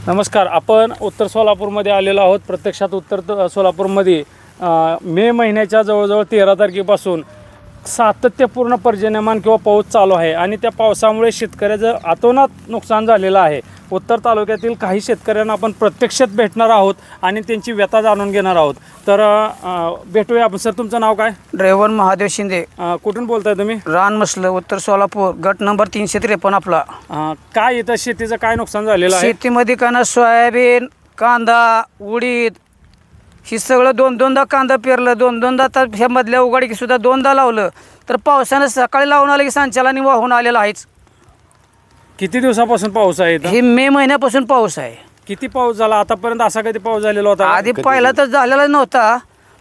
नमस्कार. आपण उत्तर सोलापूरमध्ये आलेलो आहोत. प्रत्यक्षात उत्तर सोलापूरमध्ये मे महिन्याच्या जवळजवळ 13 तारखेपासून सातत्यपूर्ण पर्जन्यमान किंवा पाऊस चालू आहे आणि त्या पावसामुळे शेतकऱ्याचं अतोनात नुकसान झालेलं आहे. उत्तर तालुक्यातील काही शेतकऱ्यांना आपण प्रत्यक्षात भेटणार आहोत आणि त्यांची व्यथा जाणून घेणार आहोत. तर भेटूया आपण. सर, तुमचं नाव काय? ड्रायव्हर महादेव शिंदे. कुठून बोलताय तुम्ही? रान मसलं, उत्तर सोलापूर, गट नंबर 353 आपला. काय इथं शेतीचं काय नुकसान झालेलं आहे? शेतीमध्ये का ना सोयाबीन, कांदा, उडीद ही सगळं दोनदा कांदा पेरलं, दोनदा तर ह्या मधल्या उघडकी सुद्धा दोनदा लावलं. तर पावसानं सकाळी लावून आलं की सांच्यालानी वाहून आलेला आहेच. किती दिवसापासून पाऊस आहे इथं? हे मे महिन्यापासून पाऊस आहे. किती पाऊस झाला आतापर्यंत? असा कधी पाऊस झालेला होता? आधी पहिला तर झालेला नव्हता,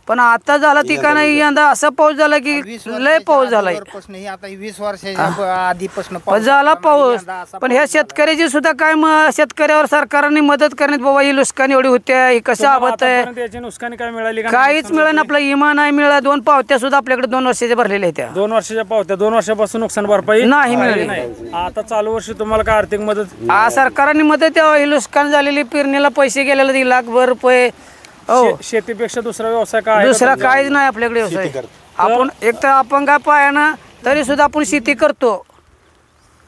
पण आता झाला ती का नाही. यंदा असा पाऊस झाला की लय पाऊस झालाय. आता 20 वर्षाच्या आधीपासून झाला पाऊस. पण ह्या शेतकऱ्याची सुद्धा काय शेतकऱ्यावर सरकारने मदत करण्यात बाबा ही नुकसान एवढी होते, कसं आबत आहे, याची नुकसानी काय मिळाली? काहीच मिळालं. आपला इमा नाही मिळाला. 2 पावत्या सुद्धा आपल्याकडे 2 वर्षाच्या भरलेल्या आहेत. 2 वर्षाच्या पावत्या 2 वर्षापासून नुकसान भरपाई नाही मिळाली. आता चालू वर्षी तुम्हाला काय आर्थिक मदत? सरकारने मदत द्यावं. ही नुकसान झालेली पेरणीला पैसे गेलेले 1 लाखभर रुपये. शेतीपेक्षा दुसरा व्यवसाय काय? दुसरा काहीच नाही आपल्याकडे व्यवसाय. आपण एक तर अपंग पायानं तरी सुद्धा आपण शेती करतो.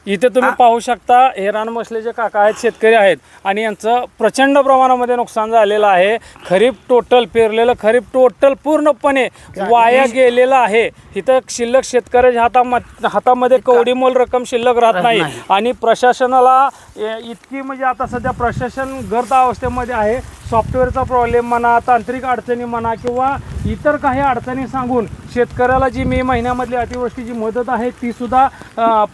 इथे तुम्ही पाहू शकता, हे रानमसलेचे काका आहेत, शेतकरी आहेत आणि यांचं प्रचंड प्रमाणामध्ये नुकसान झालेलं आहे. खरीप टोटल पेरलेलं खरीप टोटल पूर्णपणे वाया गेलेलं आहे. इथं शिल्लक शेतकऱ्याच्या हातामध्ये कवडीमोल रक्कम शिल्लक राहत नाही आणि प्रशासनाला इतकी म्हणजे आता सध्या प्रशासन गर्द अवस्थेमध्ये आहे. सॉफ्टवेअरचा प्रॉब्लेम म्हणा, तांत्रिक अडचणी म्हणा किंवा इतर काही अडचणी सांगून शेतकऱ्याला जी मे महिन्यामधली अतिवृष्टीची मदत आहे ती सुद्धा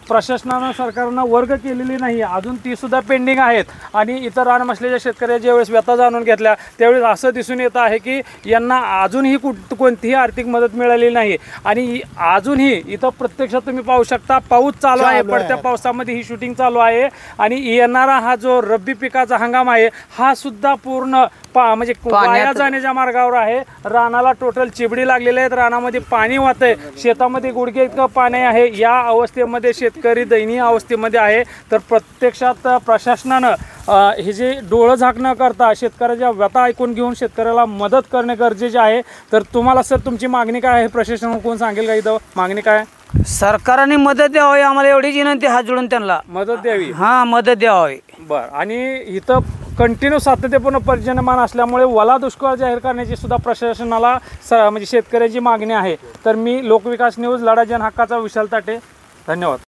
प्रशासनानं सरकारनं वर्ग केलेली नाही. अजून ती सुद्धा पेंडिंग आहेत. आणि इतर रानमसलेल्या शेतकऱ्या ज्यावेळेस व्यथा जाणून घेतल्या त्यावेळेस असं दिसून येत आहे की यांना अजूनही कोणतीही आर्थिक मदत मिळालेली नाही. आणि अजूनही इथं प्रत्यक्षात तुम्ही पाहू शकता पाऊस चालू आहे. पडत्या पावसामध्ये ही शूटिंग चालू आहे आणि येणारा हा जो रब्बी पिकाचा हंगाम आहे हा सुद्धा पूर्ण म्हणजे वाया जाण्याच्या मार्गावर आहे. रानाला टोटल चिबडी लागलेले आहेत. रानामध्ये पाणी वाहतंय. शेतामध्ये गुडघे इतकं पाणी आहे. या अवस्थेमध्ये शेतकरी दयनीय अवस्थेमध्ये आहे. तर प्रत्यक्षात प्रशासनानं हे जे डोळं झाक न करता शेतकऱ्याच्या व्यथा ऐकून घेऊन शेतकऱ्याला मदत करणे गरजेचे आहे. तर तुम्हाला सर तुमची मागणी काय आहे? प्रशासन कोण सांगेल का इथं मागणी काय? सरकारने मदत द्यावी आम्हाला एवढीच विनंती हात जोडून त्यांना मदत द्यावी. मदत द्यावी. बरं. आणि इथं कंटिन्यू सातत्यपूर्ण पर्जन्यमान असल्यामुळे वला दुष्काळ जाहीर करण्याची सुद्धा प्रशासनाला म्हणजे शेतकऱ्याची मागणी आहे. तर मी लोकविकास न्यूज, लढा जनहक्काचा विशाल ताटे. धन्यवाद.